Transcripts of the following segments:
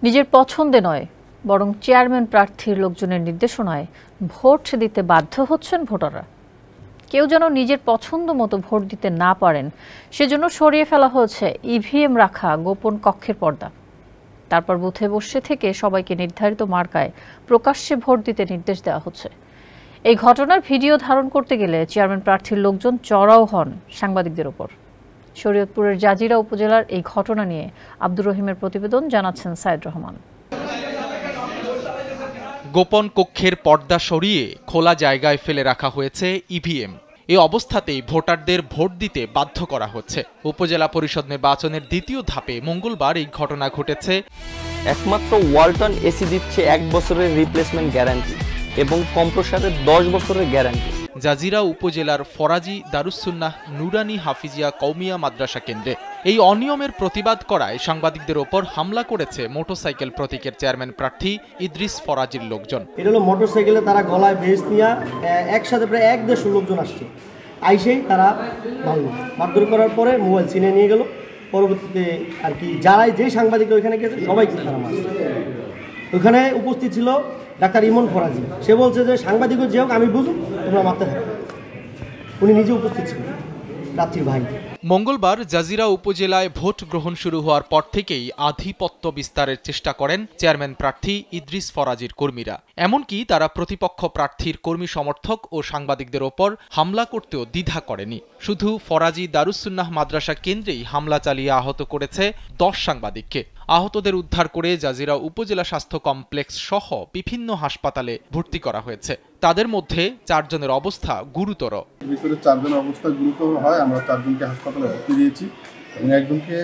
নিজের পছন্দে নয় বরং চেয়ারম্যান প্রার্থীর লোকজনের নির্দেশনায় ভোট দিতে বাধ্য হচ্ছেন ভোটাররা। কেউ যেন নিজের পছন্দ মতো ভোট দিতে না পারেন সেজন্য সরিয়ে ফেলা হয়েছে ইভিএম রাখা গোপন কক্ষের পর্দা। তারপর বুথে বসে থেকে সবাইকে নির্ধারিত মার্কায় প্রকাশ্যে ভোট দিতে নির্দেশ দেওয়া হচ্ছে। এই ঘটনার ভিডিও ধারণ করতে গেলে চেয়ারম্যান প্রার্থীর লোকজন চড়াও হন সাংবাদিকদের ওপর। শরীয়তপুরের জাজিরা উপজেলার এই ঘটনা নিয়ে আব্দুর রহিমের প্রতিবেদন, জানাচ্ছেন সাইদ রহমান। গোপন কক্ষের পর্দা সরিয়ে খোলা জায়গায় ফেলে রাখা হয়েছে ইভিএম। এই অবস্থাতেই ভোটারদের ভোট দিতে বাধ্য করা হচ্ছে। উপজেলা পরিষদ নির্বাচনের দ্বিতীয় ধাপে মঙ্গলবার এই ঘটনা ঘটেছে। একমাত্র ওয়ালটন এসি দিচ্ছে 1 বছরের রিপ্লেসমেন্ট গ্যারান্টি এবং কম্প্রেসারের 10 বছরের গ্যারান্টি। জাজিরা উপজেলার ফরাজি দারুসসুন্নাহ নুরানি হাফিজিয়া কওমিয়া মাদ্রাসা কেন্দ্রে এই অনিয়মের প্রতিবাদ করায় সাংবাদিকদের ওপর হামলা করেছে মোটরসাইকেল প্রতীকের চেয়ারম্যান প্রার্থী ইদ্রিস ফরাজির লোকজন। এটা হলো মোটরসাইকেলে তারা গলায় বেশ নিয়ে একসাথে প্রায় 150 লোকজন আসছে। আইসেই তারা মারধর করার পরে মোবাইল ছিনিয়ে নিয়ে গেল। পরবর্তীতে আর কি যারাই যে সাংবাদিক ওইখানে গেছে সবাইকে তারা মারছে। ওইখানে উপস্থিত ছিল ডাক্তার ইমন ফরাজি। সে বলছে যে সাংবাদিকও যে হোক আমি বুঝুন, তোমরা মারতে থাকো। উনি নিজে উপস্থিত ছিলেন, প্রার্থীর ভাই। মঙ্গলবার জাজিরা উপজেলায় ভোট গ্রহণ শুরু হওয়ার পর থেকেই আধিপত্য বিস্তারের চেষ্টা করেন চেয়ারম্যান প্রার্থী ইদ্রিস ফরাজির কর্মীরা। এমনকি তারা প্রতিপক্ষ প্রার্থীর কর্মী সমর্থক ও সাংবাদিকদের ওপর হামলা করতেও দ্বিধা করেনি। শুধু ফরাজি দারুসসুন্নাহ মাদ্রাসা কেন্দ্রেই হামলা চালিয়ে আহত করেছে 10 সাংবাদিককে। আহতদের উদ্ধার করে জাজিরা উপজেলা স্বাস্থ্য কমপ্লেক্স সহ বিভিন্ন হাসপাতালে ভর্তি করা হয়েছে। তাদের মধ্যে 4 জনের অবস্থা গুরুতর। ভিতরে 4 জনের অবস্থা গুরুতর হয়। আমরা 4 জনকে হাসপাতালে ভর্তি দিয়েছি এবং একজনকে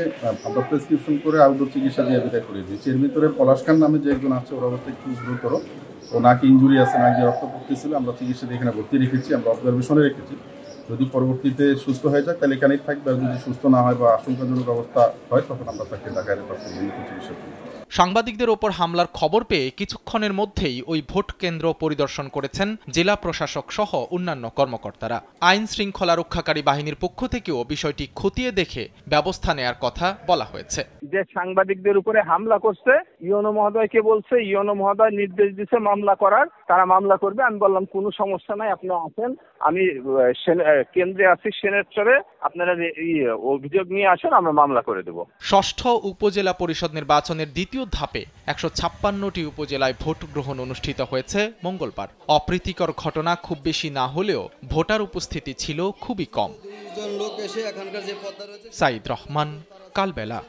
আমরা প্রেসক্রিপশন করে আউটডোর চিকিৎসা দিয়ে বিদায় করে দিয়েছি। এর ভিতরে পলাশ খান নামে যে একজন আছে, ওর অবস্থা একটু গুরুতর। ও নাকি ইঞ্জুরি আছে, নাকি রক্ত পড়তেছিল। আমরা চিকিৎসা দিয়ে এখানে ভর্তি রেখেছি, আমরা অবজারভেশনে রেখেছি। যদি পরবর্তীতে সুস্থ হয়ে যায় তাহলে এখানেই থাকবে, আর যদি সুস্থ না হয় বা আশঙ্কাজনক অবস্থা হয় তখন আমরা তাকে ঢাকায় রেফার করব চিকিৎসা করব। সাংবাদিকদের ওপর হামলার খবর পেয়ে কিছুক্ষণের মধ্যেই ওই ভোট কেন্দ্র পরিদর্শন করেছেন জেলা প্রশাসক সহ অন্যান্য কর্মকর্তারা। আইন শৃঙ্খলা রক্ষাকারী বাহিনীর পক্ষ থেকেও বিষয়টি খতিয়ে দেখে ব্যবস্থা নেয়ার কথা বলা হয়েছে। যে সাংবাদিকদের উপরে হামলা করছে, ইওনো মহোদয়কে বলছে, ইওনো মহোদয় নির্দেশ দিচ্ছে মামলা করার, তারা মামলা করবে। আমি বললাম কোনো সমস্যা নাই, আপনি আসেন, আমি কেন্দ্রে আছি সেনেটরে, আপনারা অভিযোগ নিয়ে আসেন, আমরা মামলা করে দেব। ষষ্ঠ উপজেলা পরিষদ নির্বাচনের দ্বিতীয় ধাপে 156টি উপজেলায় ভোট গ্রহণ অনুষ্ঠিত হয়েছে মঙ্গলবার। অপ্রীতিকর ঘটনা খুব বেশি না হলেও ভোটার উপস্থিতি ছিল খুবই কম। সাইদ রহমান, কালবেলা।